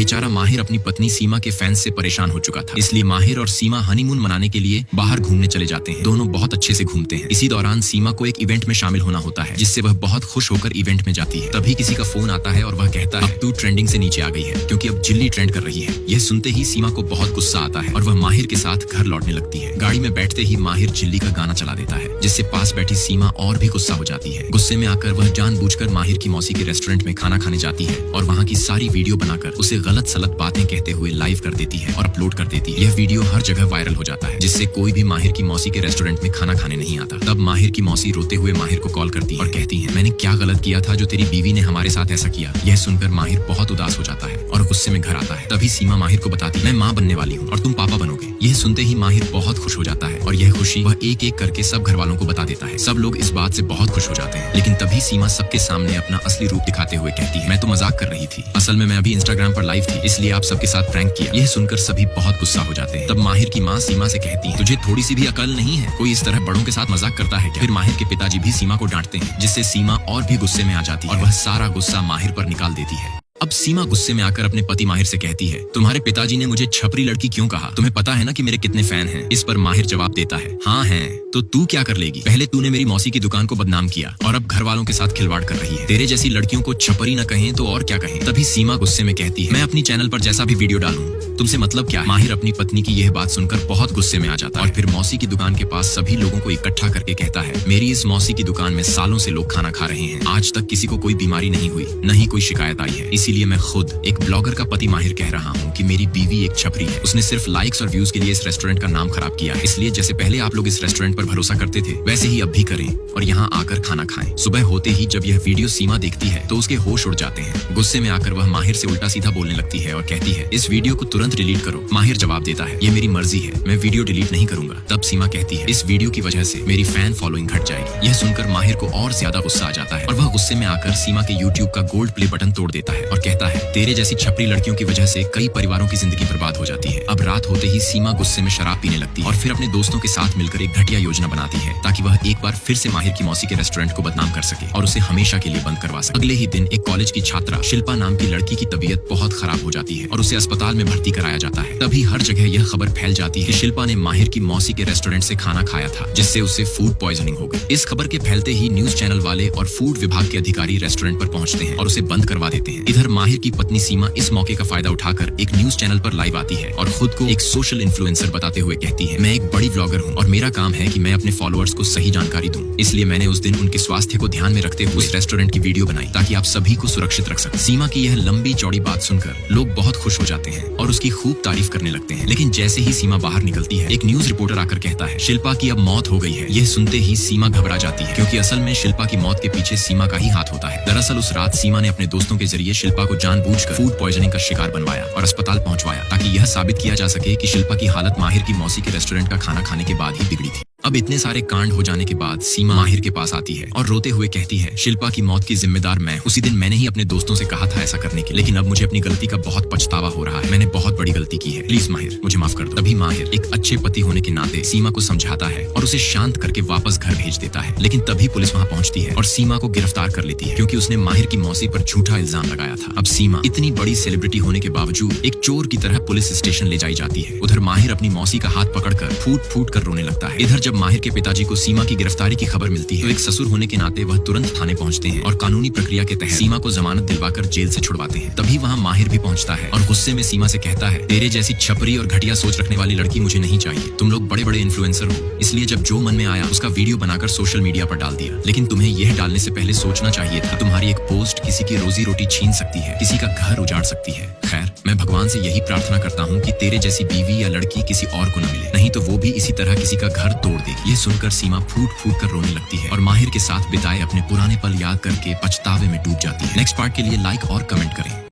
बेचारा माहिर अपनी पत्नी सीमा के फैंस से परेशान हो चुका था, इसलिए माहिर और सीमा हनीमून मनाने के लिए बाहर घूमने चले जाते हैं। दोनों बहुत अच्छे से घूमते हैं। इसी दौरान सीमा को एक इवेंट में शामिल होना होता है, जिससे वह बहुत खुश होकर इवेंट में जाती है। तभी किसी का फोन आता है और वह कहता है अब तू ट्रेंडिंग से नीचे आ गई है, क्योंकि अब जिल्ली ट्रेंड कर रही है। यह सुनते ही सीमा को बहुत गुस्सा आता है और वह माहिर के साथ घर लौटने लगती है। गाड़ी में बैठते ही माहिर जिल्ली का गाना चला देता है, जिससे पास बैठी सीमा और भी गुस्सा हो जाती है। गुस्से में आकर वह जानबूझकर माहिर की मौसी के रेस्टोरेंट में खाना खाने जाती है और वहाँ की सारी वीडियो बनाकर उसे गलत सलत बातें कहते हुए लाइव कर देती है और अपलोड कर देती है। यह वीडियो हर जगह वायरल हो जाता है, जिससे कोई भी माहिर की मौसी के रेस्टोरेंट में खाना खाने नहीं आता। तब माहिर की मौसी रोते हुए माहिर को कॉल करती है और कहती है मैंने क्या गलत किया था जो तेरी बीवी ने हमारे साथ ऐसा किया। यह सुनकर माहिर बहुत उदास हो जाता है और गुस्से में घर आता है। तभी सीमा माहिर को बताती है मैं माँ बनने वाली हूँ और तुम पापा बनोगे। यह सुनते ही माहिर बहुत खुश हो जाता है और यह खुशी वह एक एक करके सब घर वालों को बता देता है। सब लोग इस बात से बहुत खुश हो जाते हैं, लेकिन तभी सीमा सबके सामने अपना असली रूप दिखाते हुए कहती है मैं तो मजाक कर रही थी, असल में मैं अभी इंस्टाग्राम पर लाइव थी, इसलिए आप सबके साथ प्रैंक किया। यह सुनकर सभी बहुत गुस्सा हो जाते हैं। तब माहिर की माँ सीमा से कहती है तुझे थोड़ी सी भी अकल नहीं है, कोई इस तरह बड़ों के साथ मजाक करता है क्या? फिर माहिर के पिताजी भी सीमा को डांटते हैं, जिससे सीमा और भी गुस्से में आ जाती है और वह सारा गुस्सा माहिर पर निकाल देती है। अब सीमा गुस्से में आकर अपने पति माहिर से कहती है तुम्हारे पिताजी ने मुझे छपरी लड़की क्यों कहा? तुम्हें पता है ना कि मेरे कितने फैन हैं? इस पर माहिर जवाब देता है हाँ हैं, तो तू क्या कर लेगी? पहले तूने मेरी मौसी की दुकान को बदनाम किया और अब घर वालों के साथ खिलवाड़ कर रही है। तेरे जैसी लड़कियों को छपरी न कहें तो और क्या कहें? तभी सीमा गुस्से में कहती है मैं अपनी चैनल पर जैसा भी वीडियो डालूं तुमसे मतलब क्या? माहिर अपनी पत्नी की यह बात सुनकर बहुत गुस्से में आ जाता है और फिर मौसी की दुकान के पास सभी लोगों को इकट्ठा करके कहता है मेरी इस मौसी की दुकान में सालों से लोग खाना खा रहे हैं, आज तक किसी को कोई बीमारी नहीं हुई, न ही कोई शिकायत आई है। इसीलिए मैं खुद एक ब्लॉगर का पति माहिर कह रहा हूँ कि मेरी बीवी एक छपरी है, उसने सिर्फ लाइक्स और व्यूज के लिए इस रेस्टोरेंट का नाम खराब किया। इसलिए जैसे पहले आप लोग इस रेस्टोरेंट पर भरोसा करते थे वैसे ही अब भी करें और यहाँ आकर खाना खाएं। सुबह होते ही जब यह वीडियो सीमा देखती है तो उसके होश उड़ जाते हैं। गुस्से में आकर वह माहिर से उल्टा सीधा बोलने लगती है और कहती है इस वीडियो को तुरंत डिलीट करो। माहिर जवाब देता है ये मेरी मर्जी है, मैं वीडियो डिलीट नहीं करूंगा। तब सीमा कहती है इस वीडियो की वजह से मेरी फैन फॉलोइंग घट जाएगी। यह सुनकर माहिर को और ज्यादा गुस्सा आ जाता है और वह गुस्से में आकर सीमा के यूट्यूब का गोल्ड प्ले बटन तोड़ देता है और कहता है तेरे जैसी छपरी लड़कियों की वजह से कई परिवारों की जिंदगी बर्बाद हो जाती है। अब रात होते ही सीमा गुस्से में शराब पीने लगती है और फिर अपने दोस्तों के साथ मिलकर एक घटिया योजना बनाती है ताकि वह एक बार फिर से माहिर की मौसी के रेस्टोरेंट को बदनाम कर सके और उसे हमेशा के लिए बंद करवा सके। अगले ही दिन एक कॉलेज की छात्रा शिल्पा नाम की लड़की की तबीयत बहुत खराब हो जाती है और उसे अस्पताल में भर्ती कराया जाता है। तभी हर जगह यह खबर फैल जाती है कि शिल्पा ने माहिर की मौसी के रेस्टोरेंट से खाना खाया था, जिससे उसे फूड पॉइजनिंग हो गई। इस खबर के फैलते ही न्यूज चैनल वाले और फूड विभाग के अधिकारी रेस्टोरेंट पर पहुंचते हैं और उसे बंद करवा देते हैं। इधर माहिर की पत्नी सीमा इस मौके का फायदा उठाकर एक न्यूज चैनल पर लाइव आती है और खुद को एक सोशल इन्फ्लुएंसर बताते हुए कहती है मैं एक बड़ी ब्लॉगर हूँ और मेरा काम है कि मैं अपने फॉलोअर्स को सही जानकारी दूं, इसलिए मैंने उस दिन उनके स्वास्थ्य को ध्यान में रखते हुए उस रेस्टोरेंट की वीडियो बनाई ताकि आप सभी को सुरक्षित रख सकें। सीमा की यह लंबी चौड़ी बात सुनकर लोग बहुत खुश हो जाते हैं और उसकी खूब तारीफ करने लगते हैं। लेकिन जैसे ही सीमा बाहर निकलती है एक न्यूज रिपोर्टर आकर कहता है शिल्पा की अब मौत हो गई है। यह सुनते ही सीमा घबरा जाती है, क्योंकि असल में शिल्पा की मौत के पीछे सीमा का ही हाथ होता है। दरअसल उस रात सीमा ने अपने दोस्तों के जरिए शिल्पा को जानबूझकर फूड पॉइजनिंग का शिकार बनवाया और अस्पताल पहुंचवाया ताकि यह साबित किया जा सके कि शिल्पा की हालत माहिर की मौसी के रेस्टोरेंट का खाना खाने के बाद ही बिगड़ी थी। अब इतने सारे कांड हो जाने के बाद सीमा माहिर के पास आती है और रोते हुए कहती है शिल्पा की मौत की जिम्मेदार मैं। उसी दिन मैंने ही अपने दोस्तों से कहा था ऐसा करने के, लेकिन अब मुझे अपनी गलती का बहुत पछतावा हो रहा है। मैंने बहुत बड़ी गलती की है, प्लीज माहिर मुझे माफ कर दो। तभी माहिर एक अच्छे पति होने के नाते सीमा को समझाता है और उसे शांत करके वापस घर भेज देता है। लेकिन तभी पुलिस वहाँ पहुँचती है और सीमा को गिरफ्तार कर लेती है, क्योंकि उसने माहिर की मौसी पर झूठा इल्जाम लगाया था। अब सीमा इतनी बड़ी सेलिब्रिटी होने के बावजूद एक चोर की तरह पुलिस स्टेशन ले जाई जाती है। उधर माहिर अपनी मौसी का हाथ पकड़कर फूट फूट कर रोने लगता है। इधर जब माहिर के पिताजी को सीमा की गिरफ्तारी की खबर मिलती है तो एक ससुर होने के नाते वह तुरंत थाने पहुंचते हैं और कानूनी प्रक्रिया के तहत सीमा को जमानत दिलवाकर जेल से छुड़वाते हैं। तभी वहां माहिर भी पहुंचता है और गुस्से में सीमा से कहता है तेरे जैसी छपरी और घटिया सोच रखने वाली लड़की मुझे नहीं चाहिए। तुम लोग बड़े बड़े इन्फ्लुएंसर हो, इसलिए जब जो मन में आया उसका वीडियो बनाकर सोशल मीडिया पर डाल दिया। लेकिन तुम्हें यह डालने से पहले सोचना चाहिए था, तुम्हारी एक पोस्ट किसी की रोजी रोटी छीन सकती है, किसी का घर उजाड़ सकती है। खैर मैं भगवान से यही प्रार्थना करता हूँ कि तेरे जैसी बीवी या लड़की किसी और को न मिले, नहीं तो वो भी इसी तरह किसी का घर तोड़ देगी। ये सुनकर सीमा फूट फूट कर रोने लगती है और माहिर के साथ बिताए अपने पुराने पल याद करके पछतावे में डूब जाती है। नेक्स्ट पार्ट के लिए लाइक और कमेंट करें।